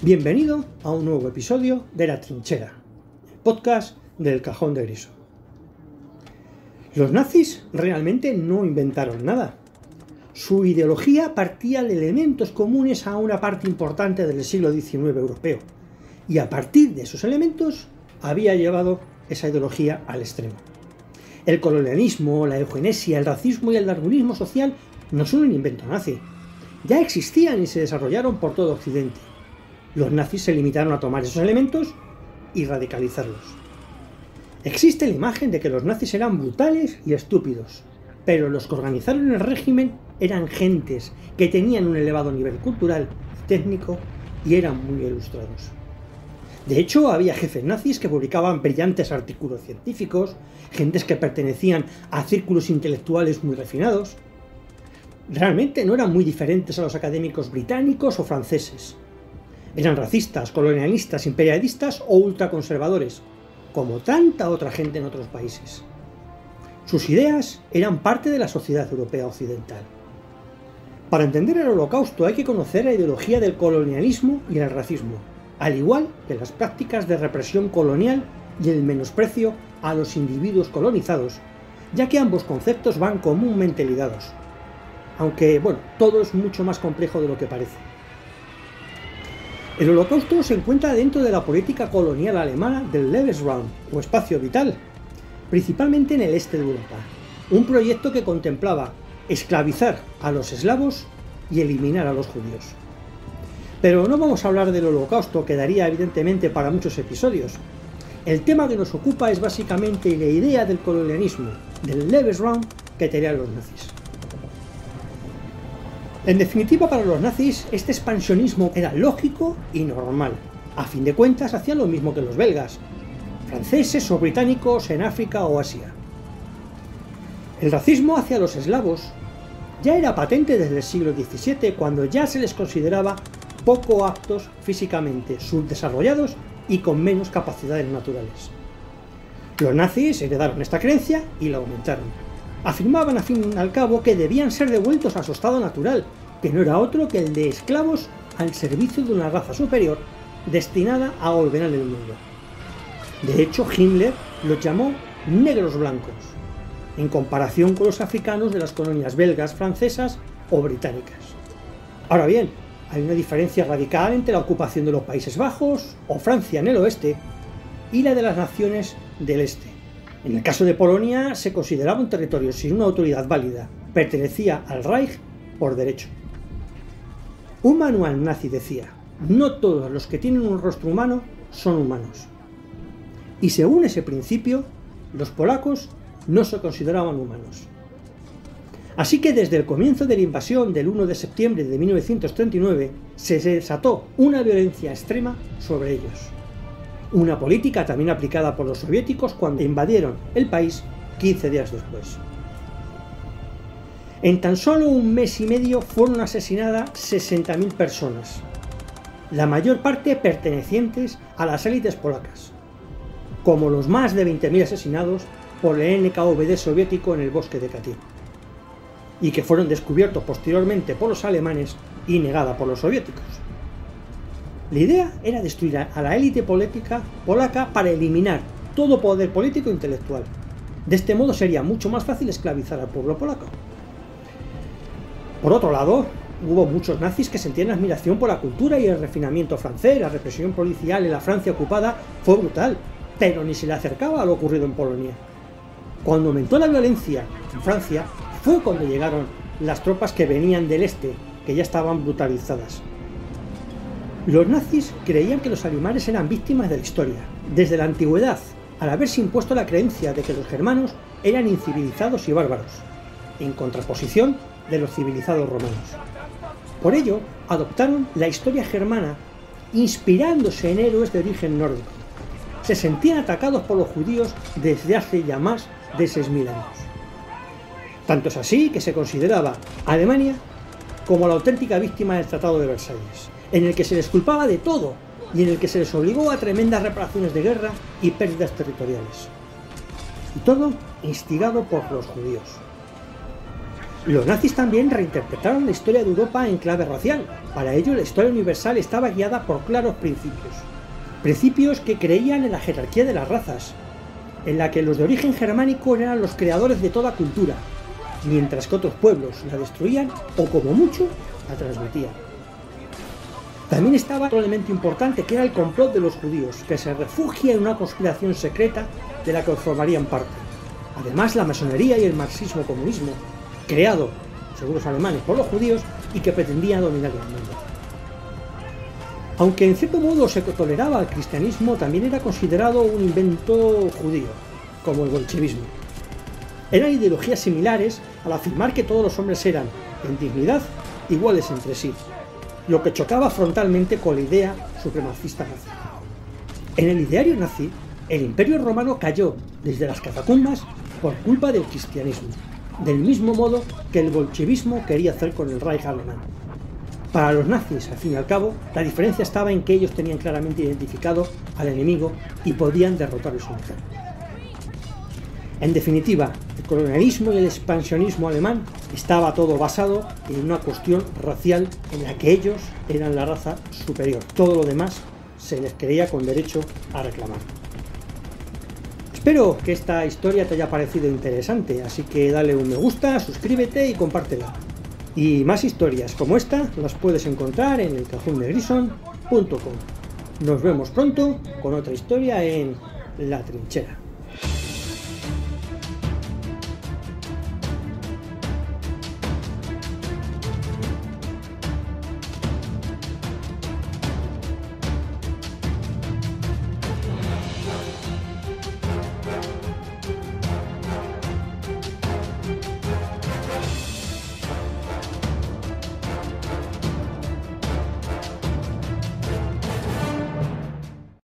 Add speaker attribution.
Speaker 1: Bienvenido a un nuevo episodio de La Trinchera, el podcast del Cajón de Griso. Los nazis realmente no inventaron nada. Su ideología partía de elementos comunes a una parte importante del siglo XIX europeo, y a partir de esos elementos había llevado esa ideología al extremo. El colonialismo, la eugenesia, el racismo y el darwinismo social no son un invento nazi. Ya existían y se desarrollaron por todo Occidente. Los nazis se limitaron a tomar esos elementos y radicalizarlos. Existe la imagen de que los nazis eran brutales y estúpidos, pero los que organizaron el régimen eran gentes que tenían un elevado nivel cultural y técnico y eran muy ilustrados. De hecho, había jefes nazis que publicaban brillantes artículos científicos, gentes que pertenecían a círculos intelectuales muy refinados. Realmente no eran muy diferentes a los académicos británicos o franceses. Eran racistas, colonialistas, imperialistas o ultraconservadores, como tanta otra gente en otros países. Sus ideas eran parte de la sociedad europea occidental. Para entender el Holocausto hay que conocer la ideología del colonialismo y el racismo, al igual que las prácticas de represión colonial y el menosprecio a los individuos colonizados, ya que ambos conceptos van comúnmente ligados. Aunque, todo es mucho más complejo de lo que parece. El Holocausto se encuentra dentro de la política colonial alemana del Lebensraum, o espacio vital, principalmente en el este de Europa, un proyecto que contemplaba esclavizar a los eslavos y eliminar a los judíos. Pero no vamos a hablar del Holocausto, que daría evidentemente para muchos episodios. El tema que nos ocupa es básicamente la idea del colonialismo, del Lebensraum que tenían los nazis. En definitiva, para los nazis, este expansionismo era lógico y normal. A fin de cuentas, hacían lo mismo que los belgas, franceses o británicos en África o Asia. El racismo hacia los eslavos ya era patente desde el siglo XVII, cuando ya se les consideraba poco aptos físicamente, subdesarrollados y con menos capacidades naturales. Los nazis heredaron esta creencia y la aumentaron. Afirmaban, al fin y al cabo, que debían ser devueltos a su estado natural, que no era otro que el de esclavos al servicio de una raza superior destinada a ordenar el mundo. De hecho, Himmler los llamó negros blancos, en comparación con los africanos de las colonias belgas, francesas o británicas. Ahora bien, hay una diferencia radical entre la ocupación de los Países Bajos o Francia en el oeste y la de las naciones del este. En el caso de Polonia se consideraba un territorio sin una autoridad válida, pertenecía al Reich por derecho. Un manual nazi decía: no todos los que tienen un rostro humano son humanos. Y según ese principio, los polacos no se consideraban humanos. Así que desde el comienzo de la invasión del 1 de septiembre de 1939 se desató una violencia extrema sobre ellos. Una política también aplicada por los soviéticos cuando invadieron el país 15 días después. En tan solo un mes y medio fueron asesinadas 60.000 personas, la mayor parte pertenecientes a las élites polacas, como los más de 20.000 asesinados por el NKVD soviético en el bosque de Katyn, y que fueron descubiertos posteriormente por los alemanes y negada por los soviéticos. La idea era destruir a la élite política polaca para eliminar todo poder político e intelectual. De este modo sería mucho más fácil esclavizar al pueblo polaco. Por otro lado, hubo muchos nazis que sentían admiración por la cultura y el refinamiento francés. La represión policial en la Francia ocupada fue brutal, pero ni se le acercaba a lo ocurrido en Polonia. Cuando aumentó la violencia en Francia, fue cuando llegaron las tropas que venían del este, que ya estaban brutalizadas. Los nazis creían que los alemanes eran víctimas de la historia, desde la antigüedad, al haberse impuesto la creencia de que los germanos eran incivilizados y bárbaros, en contraposición de los civilizados romanos. Por ello, adoptaron la historia germana, inspirándose en héroes de origen nórdico. Se sentían atacados por los judíos desde hace ya más de 6.000 años. Tanto es así que se consideraba a Alemania como la auténtica víctima del Tratado de Versalles, en el que se les culpaba de todo y en el que se les obligó a tremendas reparaciones de guerra y pérdidas territoriales. Y todo instigado por los judíos. Los nazis también reinterpretaron la historia de Europa en clave racial. Para ello, la historia universal estaba guiada por claros principios. Principios que creían en la jerarquía de las razas, en la que los de origen germánico eran los creadores de toda cultura, mientras que otros pueblos la destruían o, como mucho, la transmitían. También estaba otro elemento importante, que era el complot de los judíos, que se refugia en una conspiración secreta de la que formarían parte. Además, la masonería y el marxismo-comunismo, creado, según los alemanes, por los judíos y que pretendían dominar el mundo. Aunque en cierto modo se toleraba al cristianismo, también era considerado un invento judío, como el bolchevismo. Eran ideologías similares al afirmar que todos los hombres eran, en dignidad, iguales entre sí, lo que chocaba frontalmente con la idea supremacista nazi. En el ideario nazi, el Imperio Romano cayó desde las catacumbas por culpa del cristianismo, del mismo modo que el bolchevismo quería hacer con el Reich alemán. Para los nazis, al fin y al cabo, la diferencia estaba en que ellos tenían claramente identificado al enemigo y podían derrotarlo sin luchar. En definitiva, el colonialismo y el expansionismo alemán estaba todo basado en una cuestión racial en la que ellos eran la raza superior. Todo lo demás se les creía con derecho a reclamar. Espero que esta historia te haya parecido interesante, así que dale un me gusta, suscríbete y compártela. Y más historias como esta las puedes encontrar en elcajondegrison.com. Nos vemos pronto con otra historia en La Trinchera.